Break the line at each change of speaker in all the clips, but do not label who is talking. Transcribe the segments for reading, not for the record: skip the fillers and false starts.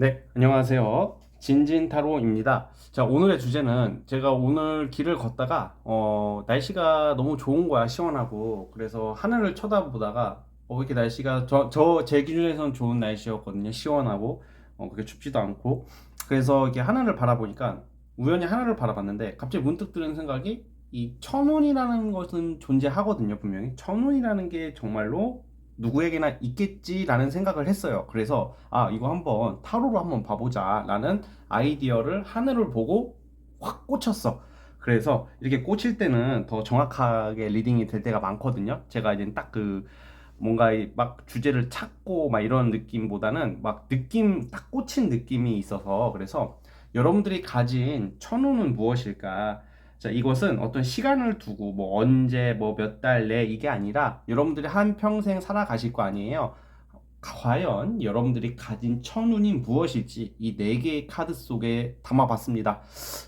네, 안녕하세요. 진진타로입니다. 자, 오늘의 주제는 제가 오늘 길을 걷다가 날씨가 너무 좋은 거야, 시원하고. 그래서 하늘을 쳐다보다가 이렇게 날씨가 제 기준에서는 좋은 날씨였거든요. 시원하고 그렇게 춥지도 않고. 그래서 이렇게 하늘을 바라보니까 우연히 하늘을 바라봤는데 갑자기 문득 드는 생각이 이 천운이라는 것은 존재하거든요, 분명히. 천운이라는 게 정말로 누구에게나 있겠지라는 생각을 했어요. 그래서 이거 한번 타로로 한번 봐보자 라는 아이디어를 하늘을 보고 확 꽂혔어. 그래서 이렇게 꽂힐 때는 더 정확하게 리딩이 될 때가 많거든요. 제가 이제 딱 뭔가 막 주제를 찾고 막 이런 느낌보다는 막 느낌 딱 꽂힌 느낌이 있어서. 그래서 여러분들이 가진 천운은 무엇일까? 자, 이것은 어떤 시간을 두고 뭐 언제 뭐 몇 달 내 이게 아니라 여러분들이 한 평생 살아가실 거 아니에요. 과연 여러분들이 가진 천운이 무엇일지 이 네 개의 카드 속에 담아봤습니다.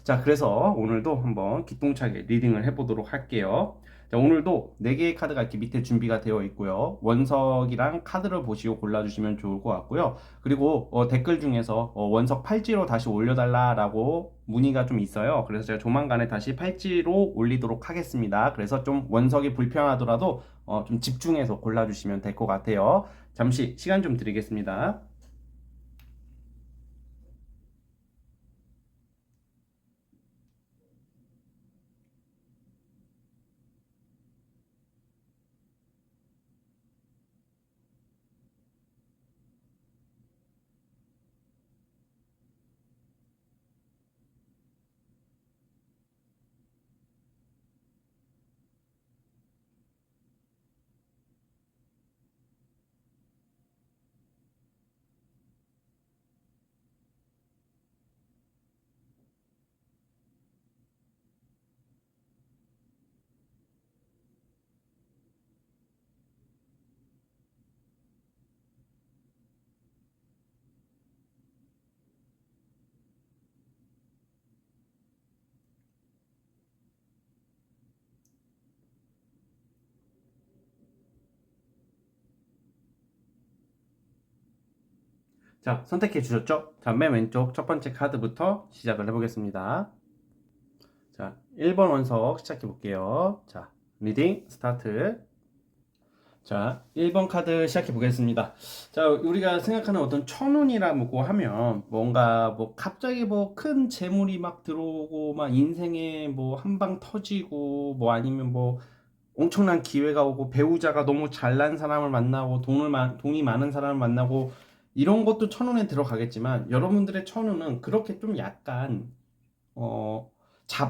자, 그래서 오늘도 한번 기똥차게 리딩을 해보도록 할게요. 자, 오늘도 네 개의 카드가 이렇게 밑에 준비가 되어 있고요. 원석이랑 카드를 보시고 골라주시면 좋을 것 같고요. 그리고 댓글 중에서 원석 팔찌로 다시 올려달라라고 문의가 좀 있어요. 그래서 제가 조만간에 다시 팔찌로 올리도록 하겠습니다. 그래서 좀 원석이 불편하더라도 좀 집중해서 골라주시면 될 것 같아요. 잠시 시간 좀 드리겠습니다. 자, 선택해 주셨죠? 자, 맨 왼쪽 첫 번째 카드부터 시작을 해보겠습니다. 자, 1번 원석 시작해 볼게요. 자, 리딩 스타트. 자, 1번 카드 시작해 보겠습니다. 자, 우리가 생각하는 어떤 천운이라고 하면 뭔가 뭐 갑자기 뭐 큰 재물이 막 들어오고 막 인생에 뭐 한 방 터지고 뭐 아니면 뭐 엄청난 기회가 오고 배우자가 너무 잘난 사람을 만나고 돈이 많은 사람을 만나고 이런 것도 천운에 들어가겠지만 여러분들의 천운은 그렇게 좀 약간 어,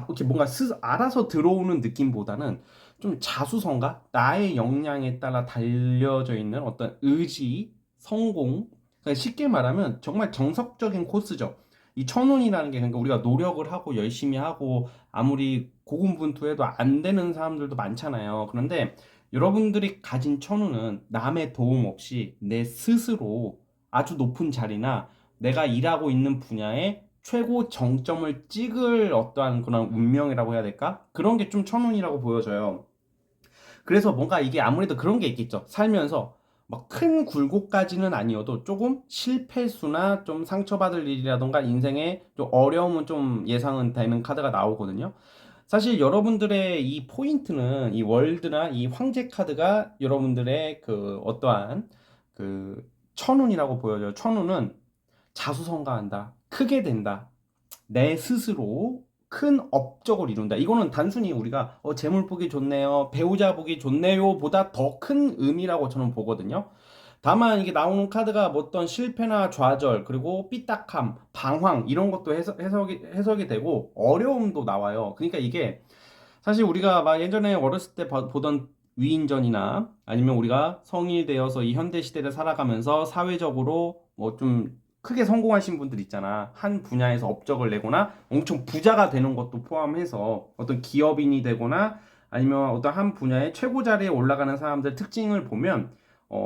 이렇게 뭔가 알아서 들어오는 느낌보다는 좀 자수성가, 나의 역량에 따라 달려져 있는 어떤 의지, 성공. 그러니까 쉽게 말하면 정말 정석적인 코스죠. 이 천운이라는 게 그러니까 우리가 노력을 하고 열심히 하고 아무리 고군분투해도 안 되는 사람들도 많잖아요. 그런데 여러분들이 가진 천운은 남의 도움 없이 내 스스로 아주 높은 자리나 내가 일하고 있는 분야에 최고 정점을 찍을 어떠한 그런 운명이라고 해야 될까? 그런 게 좀 천운이라고 보여져요. 그래서 뭔가 이게 아무래도 그런 게 있겠죠. 살면서 막 큰 굴곡까지는 아니어도 조금 실패수나 좀 상처받을 일이라던가 인생에 좀 어려움은 좀 예상은 되는 카드가 나오거든요. 사실 여러분들의 이 포인트는 이 월드나 이 황제 카드가 여러분들의 그 어떠한 그 천운이라고 보여져요. 천운은 자수성가한다. 크게 된다. 내 스스로 큰 업적을 이룬다. 이거는 단순히 우리가 재물 보기 좋네요, 배우자 보기 좋네요 보다 더 큰 의미라고 저는 보거든요. 다만 이게 나오는 카드가 뭐 어떤 실패나 좌절 그리고 삐딱함, 방황 이런 것도 해석이 되고 어려움도 나와요. 그러니까 이게 사실 우리가 막 예전에 어렸을 때 보던 위인전이나 아니면 우리가 성인이 되어서 이 현대 시대를 살아가면서 사회적으로 뭐 좀 크게 성공하신 분들 있잖아. 한 분야에서 업적을 내거나 엄청 부자가 되는 것도 포함해서 어떤 기업인이 되거나 아니면 어떤 한 분야의 최고 자리에 올라가는 사람들 특징을 보면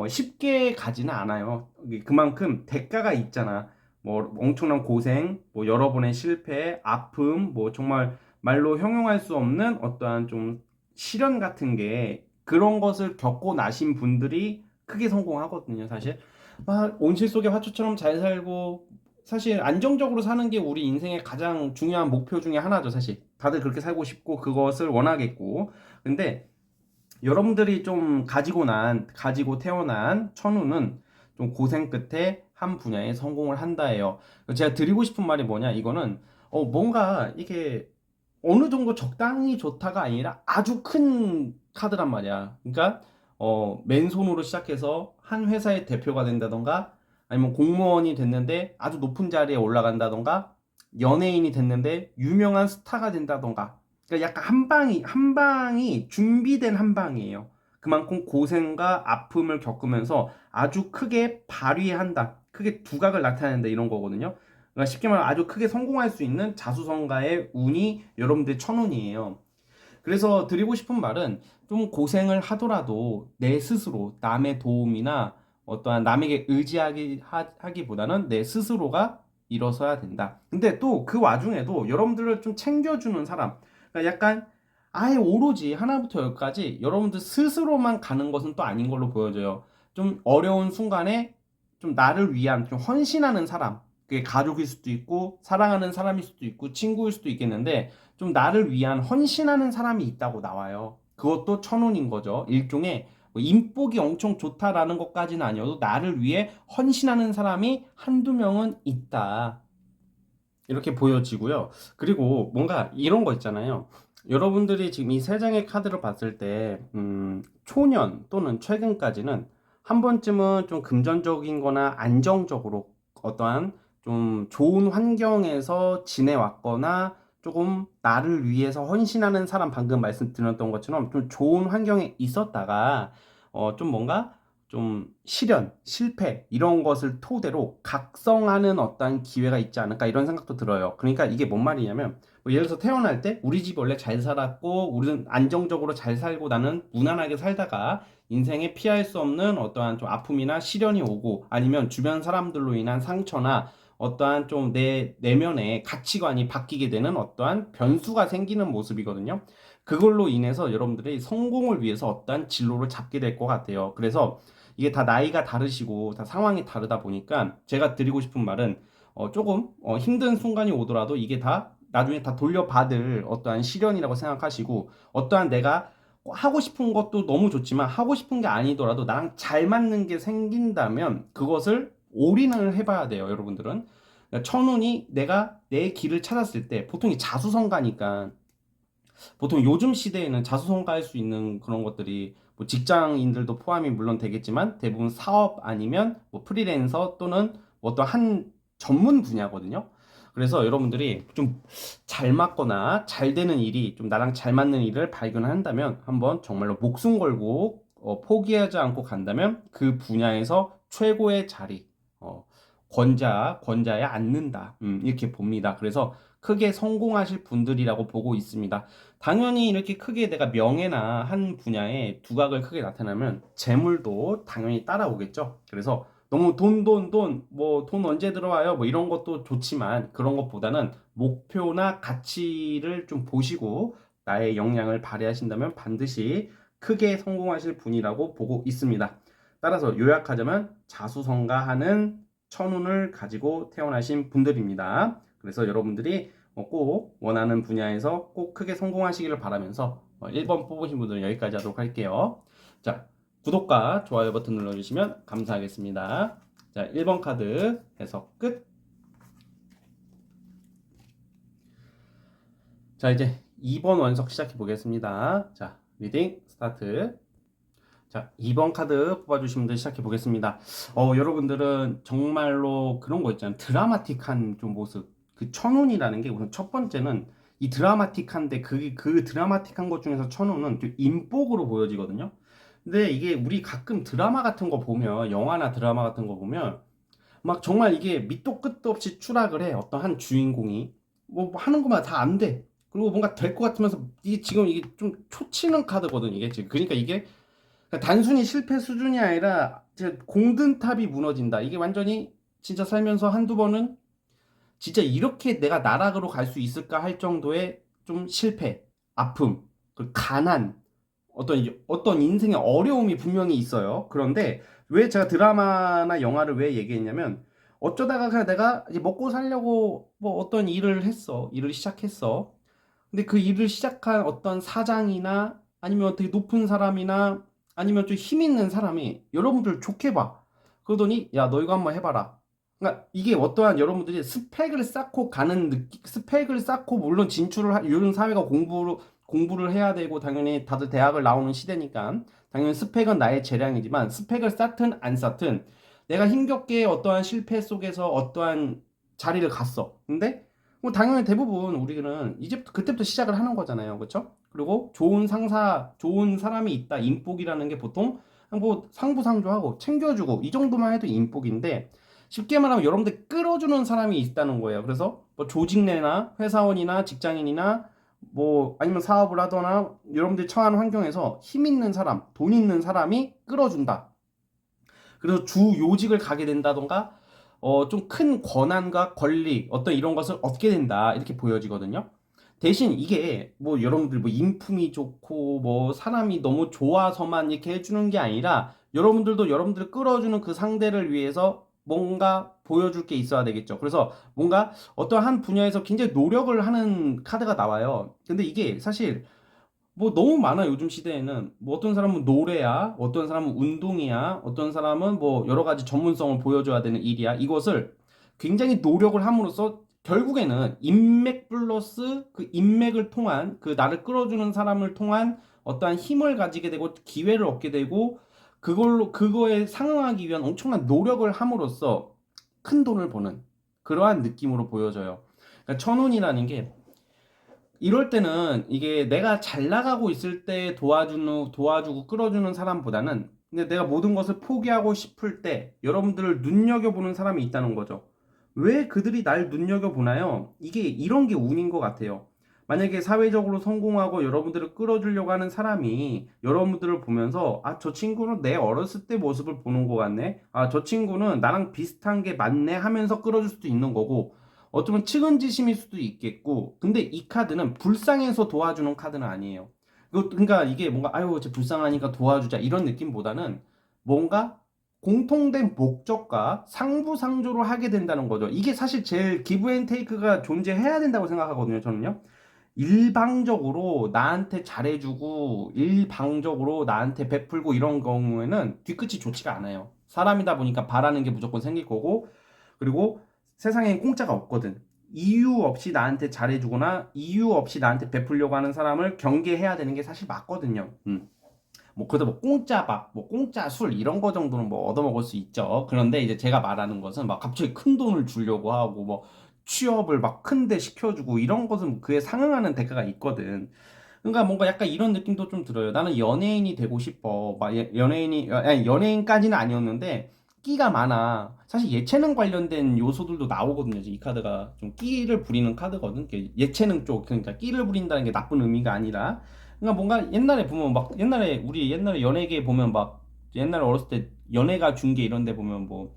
쉽게 가지는 않아요. 그만큼 대가가 있잖아. 뭐 엄청난 고생, 뭐 여러 번의 실패, 아픔, 뭐 정말 말로 형용할 수 없는 어떠한 좀 시련 같은 게 그런 것을 겪고 나신 분들이 크게 성공하거든요, 사실. 막 온실 속의 화초처럼 잘 살고 사실 안정적으로 사는 게 우리 인생의 가장 중요한 목표 중에 하나죠, 사실. 다들 그렇게 살고 싶고 그것을 원하겠고. 근데 여러분들이 좀 가지고 태어난 천우는 좀 고생 끝에 한 분야에 성공을 한다예요. 제가 드리고 싶은 말이 뭐냐, 이거는 뭔가 이게 어느 정도 적당히 좋다가 아니라 아주 큰 카드란 말이야. 그러니까 맨손으로 시작해서 한 회사의 대표가 된다던가, 아니면 공무원이 됐는데 아주 높은 자리에 올라간다던가, 연예인이 됐는데 유명한 스타가 된다던가. 그러니까 약간 한 방이 준비된 한 방이에요. 그만큼 고생과 아픔을 겪으면서 아주 크게 발휘한다, 크게 두각을 나타낸다, 이런 거거든요. 그러니까 쉽게 말하면 아주 크게 성공할 수 있는 자수성가의 운이 여러분들의 천운이에요. 그래서 드리고 싶은 말은, 좀 고생을 하더라도 내 스스로 남의 도움이나 어떠한 남에게 의지하기보다는 내 스스로가 일어서야 된다. 근데 또 그 와중에도 여러분들을 좀 챙겨주는 사람, 그러니까 약간 아예 오로지 하나부터 열까지 여러분들 스스로만 가는 것은 또 아닌 걸로 보여져요. 좀 어려운 순간에 좀 나를 위한 좀 헌신하는 사람, 그게 가족일 수도 있고 사랑하는 사람일 수도 있고 친구일 수도 있겠는데, 좀 나를 위한 헌신하는 사람이 있다고 나와요. 그것도 천운인 거죠. 일종의 뭐 인복이 엄청 좋다라는 것까지는 아니어도 나를 위해 헌신하는 사람이 한두 명은 있다, 이렇게 보여지고요. 그리고 뭔가 이런 거 있잖아요. 여러분들이 지금 이 세 장의 카드를 봤을 때, 초년 또는 최근까지는 한 번쯤은 좀 금전적인 거나 안정적으로 어떠한 좀 좋은 환경에서 지내왔거나, 조금 나를 위해서 헌신하는 사람, 방금 말씀드렸던 것처럼 좀 좋은 환경에 있었다가, 좀 뭔가 좀 시련, 실패 이런 것을 토대로 각성하는 어떤 기회가 있지 않을까, 이런 생각도 들어요. 그러니까 이게 뭔 말이냐면, 뭐 예를 들어서 태어날 때 우리 집 원래 잘 살았고 우리는 안정적으로 잘 살고 나는 무난하게 살다가 인생에 피할 수 없는 어떠한 좀 아픔이나 시련이 오고, 아니면 주변 사람들로 인한 상처나 어떠한 좀 내 내면의 가치관이 바뀌게 되는 어떠한 변수가 생기는 모습이거든요. 그걸로 인해서 여러분들이 성공을 위해서 어떠한 진로를 잡게 될 것 같아요. 그래서 이게 다 나이가 다르시고 다 상황이 다르다 보니까 제가 드리고 싶은 말은, 조금 힘든 순간이 오더라도 이게 다 나중에 다 돌려받을 어떠한 시련이라고 생각하시고, 어떠한 내가 하고 싶은 것도 너무 좋지만 하고 싶은 게 아니더라도 나랑 잘 맞는 게 생긴다면 그것을 올인을 해봐야 돼요, 여러분들은. 그러니까 천운이 내가 내 길을 찾았을 때, 보통 이 자수성가니까, 보통 요즘 시대에는 자수성가할 수 있는 그런 것들이 뭐 직장인들도 포함이 물론 되겠지만 대부분 사업 아니면 뭐 프리랜서 또는 뭐 어떤 한 전문 분야거든요. 그래서 여러분들이 좀 잘 맞거나 잘 되는 일이, 좀 나랑 잘 맞는 일을 발견한다면 한번 정말로 목숨 걸고 포기하지 않고 간다면 그 분야에서 최고의 자리, 권자에 앉는다, 이렇게 봅니다. 그래서 크게 성공하실 분들이라고 보고 있습니다. 당연히 이렇게 크게 내가 명예나 한 분야에 두각을 크게 나타나면 재물도 당연히 따라오겠죠. 그래서 너무 뭐 돈 언제 들어와요, 뭐 이런 것도 좋지만, 그런 것보다는 목표나 가치를 좀 보시고 나의 역량을 발휘하신다면 반드시 크게 성공하실 분이라고 보고 있습니다. 따라서 요약하자면 자수성가하는 천운을 가지고 태어나신 분들입니다. 그래서 여러분들이 꼭 원하는 분야에서 꼭 크게 성공하시기를 바라면서 1번 뽑으신 분들은 여기까지 하도록 할게요. 자, 구독과 좋아요 버튼 눌러주시면 감사하겠습니다. 자, 1번 카드 해석 끝. 자, 이제 2번 원석 시작해 보겠습니다. 자, 리딩 스타트. 자, 2번 카드 뽑아주신 분들 시작해 보겠습니다. 여러분들은 정말로 그런 거 있잖아요. 드라마틱한 좀 모습. 그 천운이라는 게, 우선 첫 번째는 이 드라마틱한데, 그 드라마틱한 것 중에서 천운은 좀 인복으로 보여지거든요. 근데 이게 우리 가끔 드라마 같은 거 보면, 영화나 드라마 같은 거 보면 막 정말 이게 밑도 끝도 없이 추락을 해. 어떤 한 주인공이 뭐 하는 것만 다 안 돼. 그리고 뭔가 될 것 같으면서, 이게 지금 이게 좀 초치는 카드거든, 이게 지금. 그러니까 이게 단순히 실패 수준이 아니라 진짜 공든탑이 무너진다. 이게 완전히 진짜 살면서 한두 번은 진짜 이렇게 내가 나락으로 갈 수 있을까 할 정도의 좀 실패, 아픔, 그 가난, 어떤 인생의 어려움이 분명히 있어요. 그런데 왜 제가 드라마나 영화를 왜 얘기했냐면, 어쩌다가 그냥 내가 이제 먹고 살려고 뭐 어떤 일을 했어. 일을 시작했어. 근데 그 일을 시작한 어떤 사장이나 아니면 되게 높은 사람이나 아니면 좀 힘 있는 사람이 여러분들 좋게 봐. 그러더니 야, 너 이거 한번 해봐라. 그러니까 이게 어떠한 여러분들이 스펙을 쌓고 가는 느낌, 스펙을 쌓고 물론 요즘 사회가 공부를 해야 되고 당연히 다들 대학을 나오는 시대니까 당연히 스펙은 나의 재량이지만 스펙을 쌓든 안 쌓든 내가 힘겹게 어떠한 실패 속에서 어떠한 자리를 갔어. 근데 뭐 당연히 대부분 우리는 이제부터 그때부터 시작을 하는 거잖아요. 그렇죠? 그리고 좋은 상사, 좋은 사람이 있다. 인복이라는 게 보통 뭐 상부상조하고 챙겨주고 이 정도만 해도 인복인데 쉽게 말하면 여러분들 끌어주는 사람이 있다는 거예요. 그래서 뭐 조직 내나 회사원이나 직장인이나 뭐 아니면 사업을 하거나 여러분들이 처한 환경에서 힘 있는 사람, 돈 있는 사람이 끌어준다. 그래서 주 요직을 가게 된다던가 좀 큰 권한과 권리 어떤 이런 것을 얻게 된다 이렇게 보여지거든요. 대신 이게 뭐 여러분들 뭐 인품이 좋고 뭐 사람이 너무 좋아서만 이렇게 해주는 게 아니라 여러분들도 여러분들을 끌어주는 그 상대를 위해서 뭔가 보여줄 게 있어야 되겠죠. 그래서 뭔가 어떤 한 분야에서 굉장히 노력을 하는 카드가 나와요. 근데 이게 사실 뭐 너무 많아 요즘 시대에는. 뭐 어떤 사람은 노래야, 어떤 사람은 운동이야, 어떤 사람은 뭐 여러 가지 전문성을 보여줘야 되는 일이야. 이것을 굉장히 노력을 함으로써 결국에는 인맥 플러스 그 인맥을 통한 그 나를 끌어주는 사람을 통한 어떠한 힘을 가지게 되고 기회를 얻게 되고 그거에 상응하기 위한 엄청난 노력을 함으로써 큰 돈을 버는 그러한 느낌으로 보여져요. 그러니까 천운이라는 게 이럴 때는 이게 내가 잘 나가고 있을 때 도와주고 끌어주는 사람보다는 근데 내가 모든 것을 포기하고 싶을 때 여러분들을 눈여겨보는 사람이 있다는 거죠. 왜 그들이 날 눈여겨보나요? 이게 이런 게 운인 것 같아요. 만약에 사회적으로 성공하고 여러분들을 끌어주려고 하는 사람이 여러분들을 보면서 아, 저 친구는 내 어렸을 때 모습을 보는 것 같네. 아, 저 친구는 나랑 비슷한 게 맞네 하면서 끌어줄 수도 있는 거고 어쩌면 측은지심일 수도 있겠고 근데 이 카드는 불쌍해서 도와주는 카드는 아니에요. 그러니까 이게 뭔가 아유 쟤 불쌍하니까 도와주자 이런 느낌보다는 뭔가 공통된 목적과 상부상조로 하게 된다는 거죠. 이게 사실 제일 기브앤테이크가 존재해야 된다고 생각하거든요. 저는요. 일방적으로 나한테 잘해주고 일방적으로 나한테 베풀고 이런 경우에는 뒤끝이 좋지가 않아요. 사람이다 보니까 바라는 게 무조건 생길 거고 그리고 세상엔 공짜가 없거든. 이유 없이 나한테 잘해주거나 이유 없이 나한테 베풀려고 하는 사람을 경계해야 되는 게 사실 맞거든요. 뭐 그래도 뭐 공짜 밥, 뭐 공짜 술 이런 거 정도는 뭐 얻어먹을 수 있죠. 그런데 이제 제가 말하는 것은 막 갑자기 큰 돈을 주려고 하고 뭐 취업을 막 큰데 시켜주고 이런 것은 그에 상응하는 대가가 있거든. 그러니까 뭔가 약간 이런 느낌도 좀 들어요. 나는 연예인이 되고 싶어. 막 아니 연예인까지는 아니었는데 끼가 많아. 사실 예체능 관련된 요소들도 나오거든요. 이 카드가 좀 끼를 부리는 카드거든. 예체능 쪽 그러니까 끼를 부린다는 게 나쁜 의미가 아니라 그러니까 뭔가 옛날에 보면 막 우리 옛날에 연예계 보면 막 옛날에 어렸을 때 연예가 중계 이런 데 보면 뭐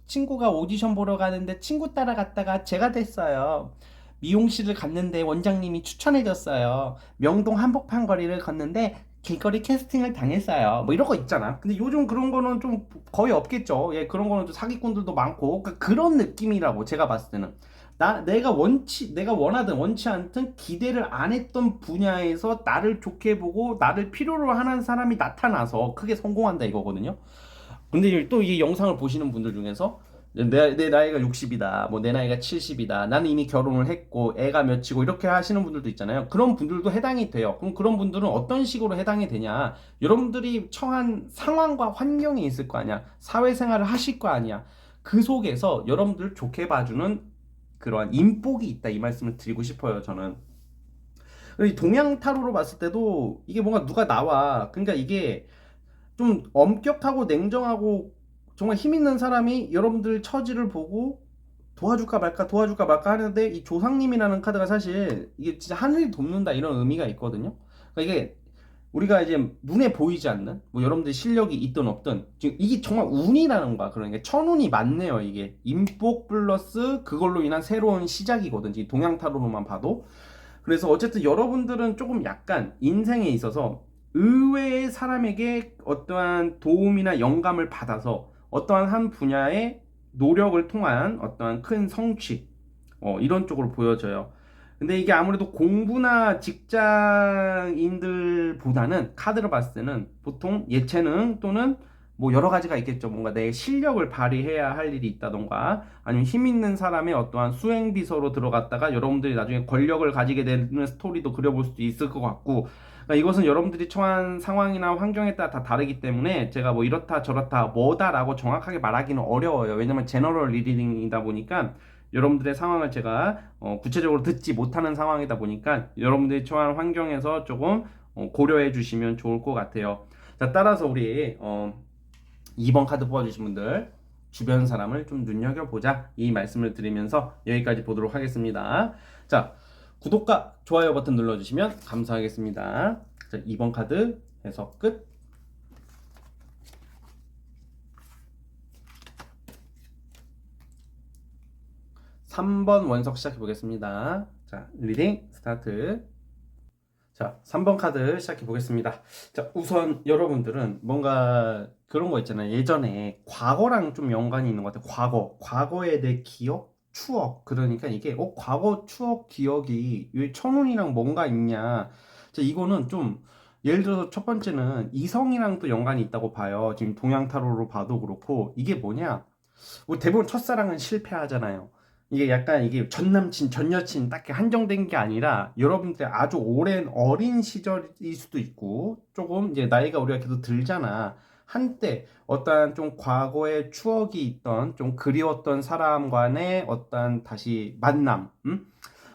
친구가 오디션 보러 가는데 친구 따라갔다가 제가 됐어요. 미용실을 갔는데 원장님이 추천해줬어요. 명동 한복판 거리를 걷는데 길거리 캐스팅을 당했어요. 뭐 이런 거 있잖아. 근데 요즘 그런 거는 좀 거의 없겠죠. 예, 그런 거는 좀 사기꾼들도 많고 그러니까 그런 느낌이라고 제가 봤을 때는. 내가 원하든 원치 않든 기대를 안 했던 분야에서 나를 좋게 보고 나를 필요로 하는 사람이 나타나서 크게 성공한다 이거거든요. 근데 또 이 영상을 보시는 분들 중에서 내 나이가 60이다, 뭐 내 나이가 70이다, 나는 이미 결혼을 했고 애가 몇이고 이렇게 하시는 분들도 있잖아요. 그런 분들도 해당이 돼요. 그럼 그런 분들은 어떤 식으로 해당이 되냐? 여러분들이 처한 상황과 환경이 있을 거 아니야. 사회생활을 하실 거 아니야. 그 속에서 여러분들 좋게 봐주는 그러한 인복이 있다 이 말씀을 드리고 싶어요. 저는 이 동양 타로로 봤을 때도 이게 뭔가 누가 나와. 그러니까 이게 좀 엄격하고 냉정하고 정말 힘 있는 사람이 여러분들 처지를 보고 도와줄까 말까 하는데 이 조상님이라는 카드가 사실 이게 진짜 하늘이 돕는다 이런 의미가 있거든요. 그러니까 이게 우리가 이제 눈에 보이지 않는 뭐 여러분들 실력이 있든 없든 지금 이게 정말 운이라는 거야. 그러니까 천운이 맞네요. 이게 인복 플러스 그걸로 인한 새로운 시작이거든. 이 동양 타로로만 봐도. 그래서 어쨌든 여러분들은 조금 약간 인생에 있어서 의외의 사람에게 어떠한 도움이나 영감을 받아서 어떠한 한 분야에 노력을 통한 어떠한 큰 성취, 이런 쪽으로 보여져요. 근데 이게 아무래도 공부나 직장인들보다는 카드로 봤을 때는 보통 예체능 또는 뭐 여러 가지가 있겠죠. 뭔가 내 실력을 발휘해야 할 일이 있다던가 아니면 힘 있는 사람의 어떠한 수행 비서로 들어갔다가 여러분들이 나중에 권력을 가지게 되는 스토리도 그려볼 수도 있을 것 같고, 그러니까 이것은 여러분들이 처한 상황이나 환경에 따라 다 다르기 때문에 제가 뭐 이렇다 저렇다 뭐다라고 정확하게 말하기는 어려워요. 왜냐면 제너럴 리딩이다 보니까 여러분들의 상황을 제가 구체적으로 듣지 못하는 상황이다 보니까 여러분들이 처한 환경에서 조금 고려해 주시면 좋을 것 같아요. 자, 따라서 우리 2번 카드 뽑아주신 분들 주변 사람을 좀 눈여겨보자, 이 말씀을 드리면서 여기까지 보도록 하겠습니다. 자, 구독과 좋아요 버튼 눌러주시면 감사하겠습니다. 자, 2번 카드 해석 끝. 3번 원석 시작해 보겠습니다. 자, 리딩 스타트. 자, 3번 카드 시작해 보겠습니다. 자, 우선 여러분들은 뭔가 그런 거 있잖아요. 예전에 과거랑 좀 연관이 있는 것 같아요. 과거에 대해 기억, 추억. 그러니까 이게 과거 추억 기억이 왜 천운이랑 뭔가 있냐. 자, 이거는 좀 예를 들어서 첫 번째는 이성이랑 또 연관이 있다고 봐요. 지금 동양 타로로 봐도 그렇고, 이게 뭐냐? 우리 대부분 첫사랑은 실패하잖아요. 이게 약간 이게 전 남친, 전 여친 딱히 한정된 게 아니라 여러분들 아주 오랜 어린 시절일 수도 있고, 조금 이제 나이가 우리가 계속 들잖아. 한때 어떠한 좀 과거의 추억이 있던 좀 그리웠던 사람 간의 어떠한 다시 만남,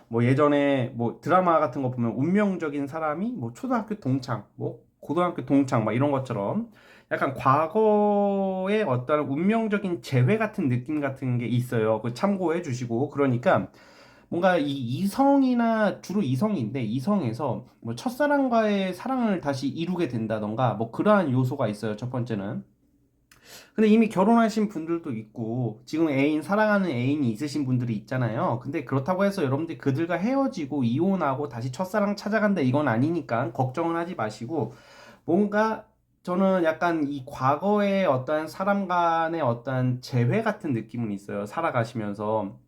뭐 예전에 뭐 드라마 같은 거 보면 운명적인 사람이 뭐 초등학교 동창, 뭐 고등학교 동창 막 이런 것처럼 약간 과거의 어떤 운명적인 재회 같은 느낌 같은 게 있어요. 그 참고해 주시고. 그러니까 뭔가 이 이성이나 주로 이성인데 이성에서 뭐 첫사랑과의 사랑을 다시 이루게 된다던가 뭐 그러한 요소가 있어요. 첫 번째는. 근데 이미 결혼하신 분들도 있고 지금 사랑하는 애인이 있으신 분들이 있잖아요. 근데 그렇다고 해서 여러분들이 그들과 헤어지고 이혼하고 다시 첫사랑 찾아간다 이건 아니니까 걱정은 하지 마시고, 뭔가 저는 약간 이 과거의 어떠한 사람 간의 어떠한 재회 같은 느낌은 있어요. 살아가시면서.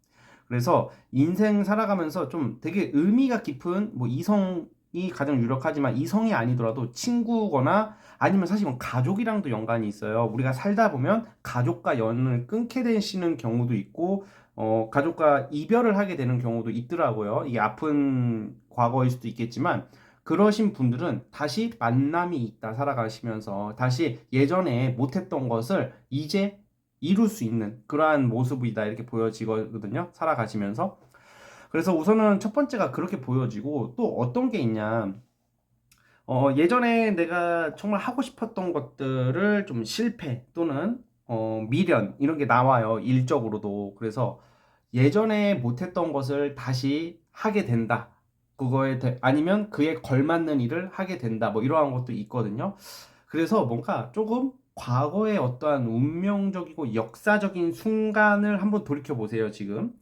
그래서 인생 살아가면서 좀 되게 의미가 깊은, 뭐 이성이 가장 유력하지만 이성이 아니더라도 친구거나 아니면 사실 뭐 가족이랑도 연관이 있어요. 우리가 살다 보면 가족과 연을 끊게 되시는 경우도 있고, 가족과 이별을 하게 되는 경우도 있더라고요. 이게 아픈 과거일 수도 있겠지만, 그러신 분들은 다시 만남이 있다. 살아가시면서 다시 예전에 못했던 것을 이제 이룰 수 있는 그러한 모습이다, 이렇게 보여지거든요. 살아가시면서. 그래서 우선은 첫 번째가 그렇게 보여지고, 또 어떤 게 있냐, 예전에 내가 정말 하고 싶었던 것들을 좀 실패 또는 미련 이런 게 나와요. 일적으로도. 그래서 예전에 못했던 것을 다시 하게 된다. 아니면 그에 걸맞는 일을 하게 된다. 뭐 이러한 것도 있거든요. 그래서 뭔가 조금 과거의 어떠한 운명적이고 역사적인 순간을 한번 돌이켜 보세요, 지금.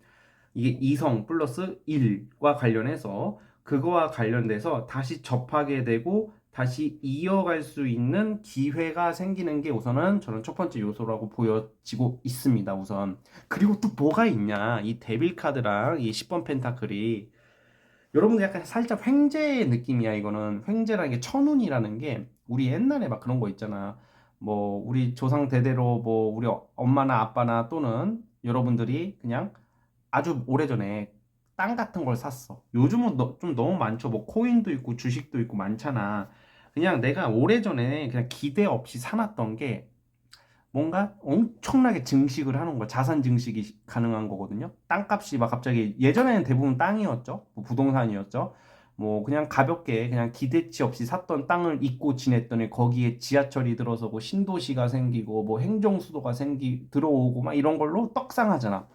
이게 이성 플러스 일과 관련해서 그거와 관련돼서 다시 접하게 되고 다시 이어갈 수 있는 기회가 생기는 게 우선은 저는 첫 번째 요소라고 보여지고 있습니다, 우선. 그리고 또 뭐가 있냐, 이 데빌 카드랑 이 10번 펜타클이 여러분들 약간 살짝 횡재의 느낌이야. 이거는 횡재라는 게, 천운이라는 게 우리 옛날에 막 그런 거 있잖아. 뭐 우리 조상 대대로 뭐 우리 엄마나 아빠나 또는 여러분들이 그냥 아주 오래전에 땅 같은 걸 샀어. 요즘은 좀 너무 많죠. 뭐 코인도 있고 주식도 있고 많잖아. 그냥 내가 오래전에 그냥 기대 없이 사놨던 게 뭔가 엄청나게 증식을 하는 거야. 자산 증식이 가능한 거거든요. 땅값이 막 갑자기, 예전에는 대부분 땅이었죠. 뭐 부동산이었죠. 뭐 그냥 가볍게 그냥 기대치 없이 샀던 땅을 잊고 지냈더니 거기에 지하철이 들어서고 신도시가 생기고 뭐 행정수도가 들어오고 막 이런 걸로 떡상하잖아.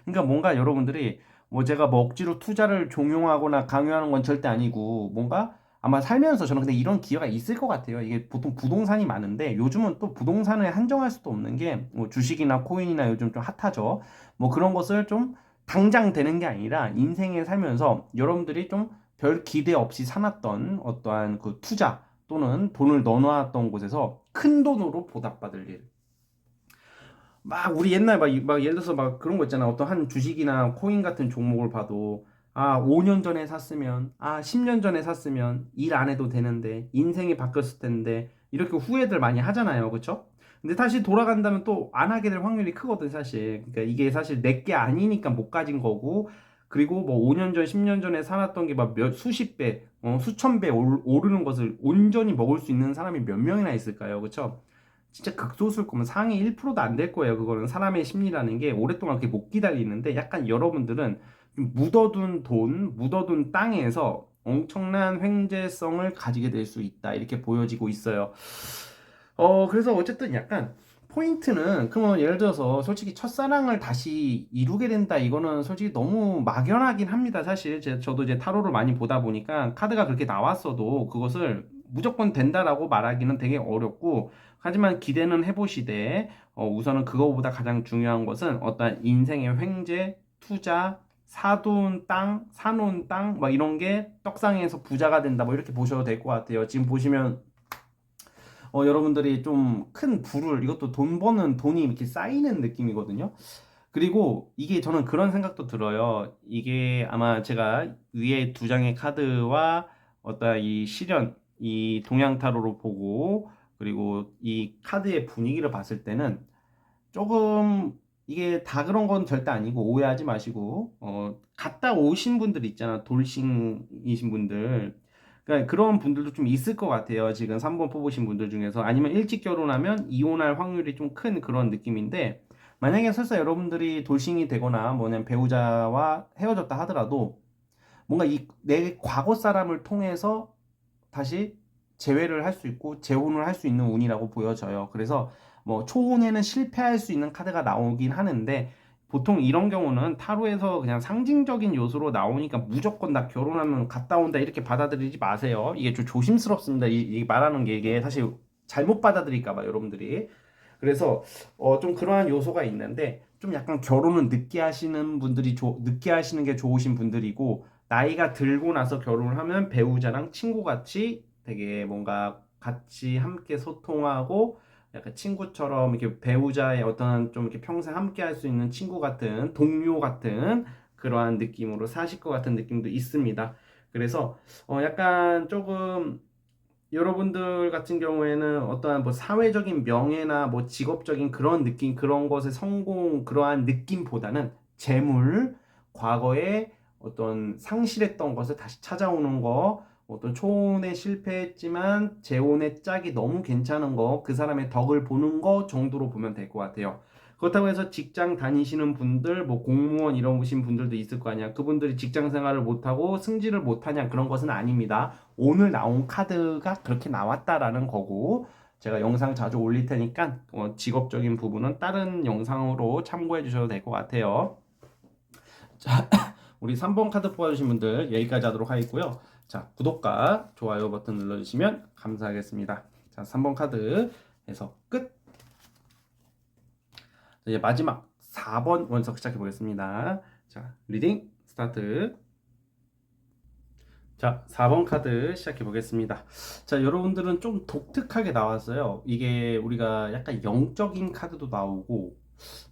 그러니까 뭔가 여러분들이 뭐 제가 뭐 억지로 투자를 종용하거나 강요하는 건 절대 아니고, 뭔가 아마 살면서 저는 근데 이런 기회가 있을 것 같아요. 이게 보통 부동산이 많은데 요즘은 또 부동산을 한정할 수도 없는 게 뭐 주식이나 코인이나 요즘 좀 핫하죠. 뭐 그런 것을 좀 당장 되는 게 아니라 인생에 살면서 여러분들이 좀 별 기대 없이 사놨던 어떠한 그 투자 또는 돈을 넣어놨던 곳에서 큰 돈으로 보답받을 일. 막 우리 옛날 막 예를 들어서 막 그런 거 있잖아. 어떤 한 주식이나 코인 같은 종목을 봐도 5년 전에 샀으면 10년 전에 샀으면 일 안 해도 되는데 인생이 바뀌었을 텐데 이렇게 후회들 많이 하잖아요. 그쵸? 근데 다시 돌아간다면 또 안 하게 될 확률이 크거든, 사실. 그러니까 이게 사실 내 게 아니니까 못 가진 거고, 그리고 뭐 5년 전, 10년 전에 살았던 게 막 수십 배, 수천 배 오르는 것을 온전히 먹을 수 있는 사람이 몇 명이나 있을까요? 그쵸? 진짜 극소수일 거면 상위 1%도 안 될 거예요. 그거는 사람의 심리라는 게 오랫동안 그렇게 못 기다리는데 약간 여러분들은 좀 묻어둔 돈, 묻어둔 땅에서 엄청난 횡재성을 가지게 될 수 있다. 이렇게 보여지고 있어요. 그래서 어쨌든 약간 포인트는 그러면 예를 들어서 솔직히 첫사랑을 다시 이루게 된다. 이거는 솔직히 너무 막연하긴 합니다. 사실 저도 이제 타로를 많이 보다 보니까 카드가 그렇게 나왔어도 그것을 무조건 된다라고 말하기는 되게 어렵고, 하지만 기대는 해보시되 우선은 그거보다 가장 중요한 것은 어떤 인생의 횡재, 투자, 사둔 땅, 사놓은 땅, 막 이런 게 떡상에서 부자가 된다. 뭐 이렇게 보셔도 될 것 같아요. 지금 보시면 여러분들이 좀 큰 부를, 이것도 돈 버는 돈이 이렇게 쌓이는 느낌이거든요. 그리고 이게 저는 그런 생각도 들어요. 이게 아마 제가 위에 두 장의 카드와 어떤 이 시련, 이 동양 타로로 보고, 그리고 이 카드의 분위기를 봤을 때는 조금 이게 다 그런 건 절대 아니고 오해하지 마시고, 갔다 오신 분들 있잖아. 돌싱이신 분들. 그러니까 그런 분들도 좀 있을 것 같아요. 지금 3번 뽑으신 분들 중에서. 아니면 일찍 결혼하면 이혼할 확률이 좀 큰 그런 느낌인데, 만약에 설사 여러분들이 돌싱이 되거나 뭐냐면 배우자와 헤어졌다 하더라도 뭔가 이 내 과거 사람을 통해서 다시 재회를 할 수 있고 재혼을 할 수 있는 운이라고 보여져요. 그래서 뭐 초혼에는 실패할 수 있는 카드가 나오긴 하는데, 보통 이런 경우는 타로에서 그냥 상징적인 요소로 나오니까 무조건 나 결혼하면 갔다 온다 이렇게 받아들이지 마세요. 이게 좀 조심스럽습니다. 이 말하는 게 이게 사실 잘못 받아들일까 봐 여러분들이. 그래서 좀 그러한 요소가 있는데, 좀 약간 결혼은 늦게 하시는 분들이 늦게 하시는 게 좋으신 분들이고, 나이가 들고 나서 결혼을 하면 배우자랑 친구같이 되게 뭔가 같이 함께 소통하고 약간 친구처럼 이렇게 배우자의 어떤 좀 이렇게 평생 함께 할 수 있는 친구 같은 동료 같은 그러한 느낌으로 사실 것 같은 느낌도 있습니다. 그래서 약간 조금 여러분들 같은 경우에는 어떠한 뭐 사회적인 명예나 뭐 직업적인 그런 느낌, 그런 것의 성공, 그러한 느낌보다는 재물, 과거에 어떤 상실했던 것을 다시 찾아오는 거, 어떤 초혼에 실패했지만 재혼의 짝이 너무 괜찮은 거, 그 사람의 덕을 보는 거 정도로 보면 될 것 같아요. 그렇다고 해서 직장 다니시는 분들, 뭐 공무원 이러신 분들도 있을 거 아니야. 그분들이 직장 생활을 못하고 승진을 못하냐, 그런 것은 아닙니다. 오늘 나온 카드가 그렇게 나왔다라는 거고, 제가 영상 자주 올릴 테니까 직업적인 부분은 다른 영상으로 참고해 주셔도 될 것 같아요. 자, 우리 3번 카드 뽑아주신 분들 여기까지 하도록 하겠고요. 자, 구독과 좋아요 버튼 눌러주시면 감사하겠습니다. 자, 3번 카드 해서 끝. 이제 마지막 4번 원석 시작해 보겠습니다. 자, 리딩 스타트. 자, 4번 카드 시작해 보겠습니다. 자, 여러분들은 좀 독특하게 나왔어요. 이게 우리가 약간 영적인 카드도 나오고,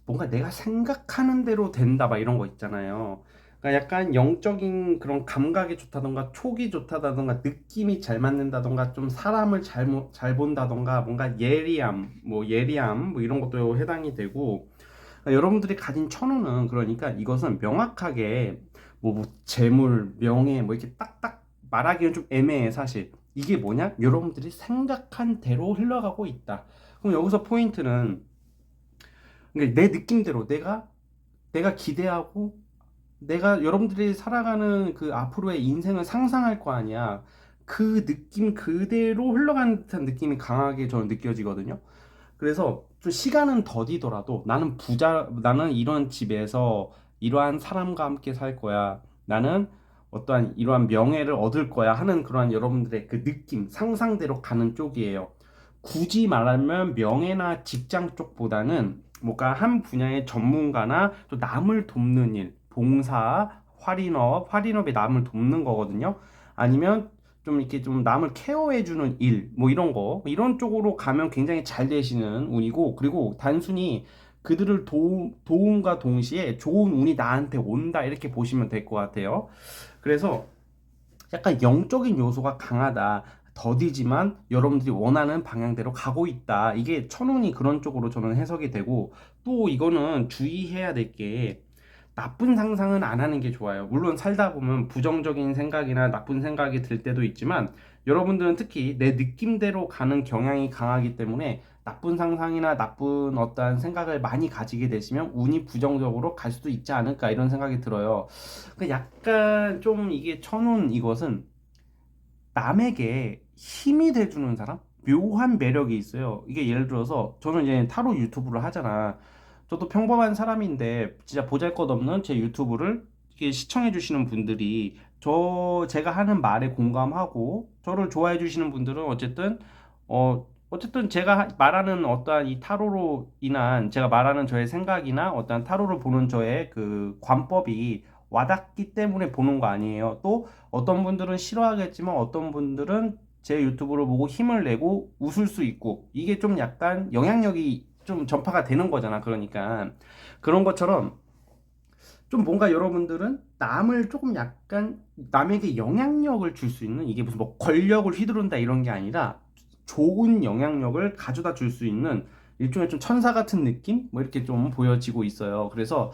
뭔가 내가 생각하는 대로 된다, 막 이런 거 있잖아요. 그러니까 약간 영적인 그런 감각이 좋다던가, 촉이 좋다던가, 느낌이 잘 맞는다던가, 좀 사람을 잘 본다던가, 뭔가 예리함, 뭐 이런 것도 해당이 되고, 그러니까 여러분들이 가진 천우는 그러니까 이것은 명확하게 뭐 재물, 명예 뭐 이렇게 딱딱 말하기는 좀 애매해 사실. 이게 뭐냐? 여러분들이 생각한 대로 흘러가고 있다. 그럼 여기서 포인트는, 그러니까 내 느낌대로 내가 기대하고 내가 여러분들이 살아가는 그 앞으로의 인생을 상상할 거 아니야. 그 느낌 그대로 흘러가는 듯한 느낌이 강하게 저는 느껴지거든요. 그래서 좀 시간은 더디더라도 나는 이런 집에서 이러한 사람과 함께 살 거야. 나는 어떠한 이러한 명예를 얻을 거야 하는 그러한 여러분들의 그 느낌, 상상대로 가는 쪽이에요. 굳이 말하면 명예나 직장 쪽보다는 뭔가 한 분야의 전문가나 또 남을 돕는 일, 봉사, 할인업에 남을 돕는 거거든요. 아니면 좀 이렇게 좀 남을 케어해주는 일, 뭐 이런 거, 이런 쪽으로 가면 굉장히 잘 되시는 운이고, 그리고 단순히 그들을 도움과 동시에 좋은 운이 나한테 온다 이렇게 보시면 될 것 같아요. 그래서 약간 영적인 요소가 강하다. 더디지만 여러분들이 원하는 방향대로 가고 있다. 이게 천운이 그런 쪽으로 저는 해석이 되고, 또 이거는 주의해야 될 게, 나쁜 상상은 안 하는 게 좋아요. 물론 살다 보면 부정적인 생각이나 나쁜 생각이 들 때도 있지만, 여러분들은 특히 내 느낌대로 가는 경향이 강하기 때문에 나쁜 상상이나 나쁜 어떠한 생각을 많이 가지게 되시면 운이 부정적으로 갈 수도 있지 않을까 이런 생각이 들어요. 약간 좀 이게 천운 이것은 남에게 힘이 돼주는 사람? 묘한 매력이 있어요. 이게 예를 들어서 저는 이제 타로 유튜브를 하잖아. 저도 평범한 사람인데 진짜 보잘것없는 제 유튜브를 이렇게 시청해 주시는 분들이 제가 하는 말에 공감하고 저를 좋아해 주시는 분들은 어쨌든 제가 말하는 어떠한 이 타로로 인한 제가 말하는 저의 생각이나 어떠한 타로를 보는 저의 그 관법이 와닿기 때문에 보는 거 아니에요. 또 어떤 분들은 싫어하겠지만 어떤 분들은 제 유튜브를 보고 힘을 내고 웃을 수 있고, 이게 좀 약간 영향력이 좀 전파가 되는 거잖아. 그러니까 그런 것처럼 좀 뭔가 여러분들은 남을 조금 약간 남에게 영향력을 줄 수 있는, 이게 무슨 뭐 권력을 휘두른다 이런 게 아니라 좋은 영향력을 가져다 줄 수 있는 일종의 좀 천사 같은 느낌? 뭐 이렇게 좀 보여지고 있어요. 그래서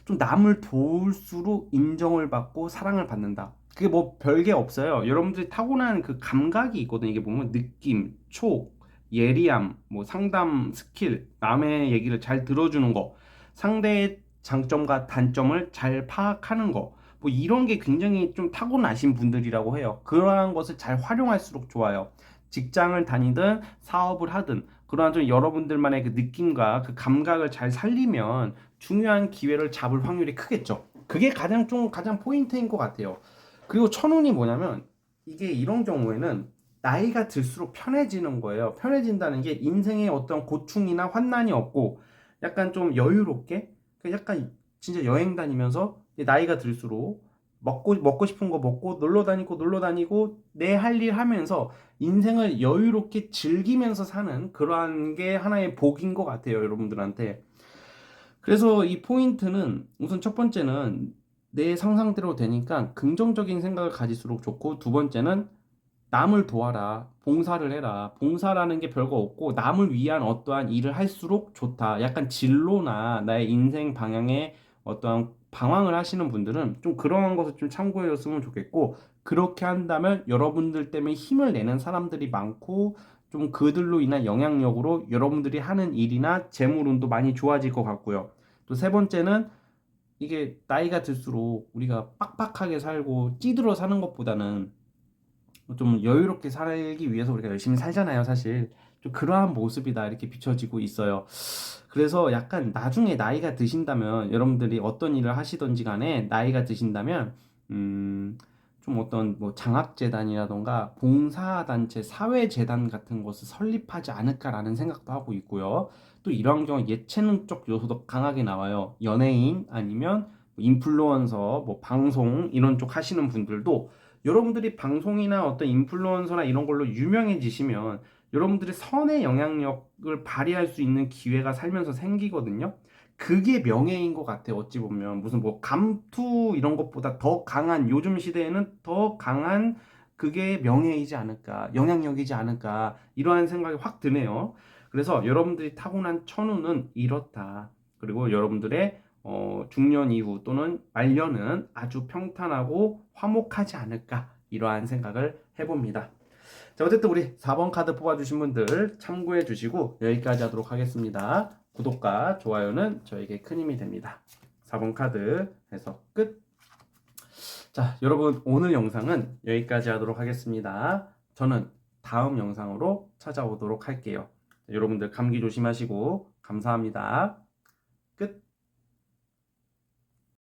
좀 남을 도울수록 인정을 받고 사랑을 받는다. 그게 뭐 별게 없어요. 여러분들이 타고난 그 감각이 있거든. 이게 보면 느낌, 촉, 예리함, 뭐 상담 스킬, 남의 얘기를 잘 들어주는 거, 상대의 장점과 단점을 잘 파악하는 거, 뭐 이런 게 굉장히 좀 타고나신 분들이라고 해요. 그러한 것을 잘 활용할수록 좋아요. 직장을 다니든 사업을 하든 그러한 좀 여러분들만의 그 느낌과 그 감각을 잘 살리면 중요한 기회를 잡을 확률이 크겠죠. 그게 가장 포인트인 것 같아요. 그리고 천운이 뭐냐면, 이게 이런 경우에는 나이가 들수록 편해지는 거예요. 편해진다는 게 인생에 어떤 고충이나 환난이 없고 약간 좀 여유롭게, 약간 진짜 여행 다니면서 나이가 들수록 먹고 싶은 거 먹고 놀러 다니고 내 할 일 하면서 인생을 여유롭게 즐기면서 사는 그러한 게 하나의 복인 것 같아요, 여러분들한테. 그래서 이 포인트는 우선 첫 번째는 내 상상대로 되니까 긍정적인 생각을 가질수록 좋고, 두 번째는 남을 도와라, 봉사를 해라. 봉사라는 게 별거 없고 남을 위한 어떠한 일을 할수록 좋다. 약간 진로나 나의 인생 방향에 어떠한 방황을 하시는 분들은 좀 그러한 것을 좀 참고해 줬으면 좋겠고, 그렇게 한다면 여러분들 때문에 힘을 내는 사람들이 많고 좀 그들로 인한 영향력으로 여러분들이 하는 일이나 재물운도 많이 좋아질 것 같고요. 또 세 번째는, 이게 나이가 들수록 우리가 빡빡하게 살고 찌들어 사는 것보다는 좀 여유롭게 살기 위해서 우리가 열심히 살잖아요, 사실. 좀 그러한 모습이다 이렇게 비춰지고 있어요. 그래서 약간 나중에 나이가 드신다면, 여러분들이 어떤 일을 하시던지 간에 나이가 드신다면 좀 어떤 뭐 장학재단이라던가 봉사단체, 사회재단 같은 것을 설립하지 않을까라는 생각도 하고 있고요. 또 이런 경우 예체능적 요소도 강하게 나와요. 연예인 아니면 뭐 인플루언서, 뭐 방송 이런 쪽 하시는 분들도, 여러분들이 방송이나 어떤 인플루언서나 이런 걸로 유명해지시면 여러분들이 선의 영향력을 발휘할 수 있는 기회가 살면서 생기거든요. 그게 명예인 것 같아요. 어찌 보면 무슨 뭐 감투 이런 것보다 더 강한, 요즘 시대에는 더 강한 그게 명예이지 않을까, 영향력이지 않을까, 이러한 생각이 확 드네요. 그래서 여러분들이 타고난 천운은 이렇다. 그리고 여러분들의 중년 이후 또는 말년은 아주 평탄하고 화목하지 않을까, 이러한 생각을 해봅니다. 자, 어쨌든 우리 4번 카드 뽑아주신 분들 참고해 주시고 여기까지 하도록 하겠습니다. 구독과 좋아요는 저에게 큰 힘이 됩니다. 4번 카드 해서 끝. 자, 여러분 오늘 영상은 여기까지 하도록 하겠습니다. 저는 다음 영상으로 찾아오도록 할게요. 여러분들 감기 조심하시고 감사합니다. 끝.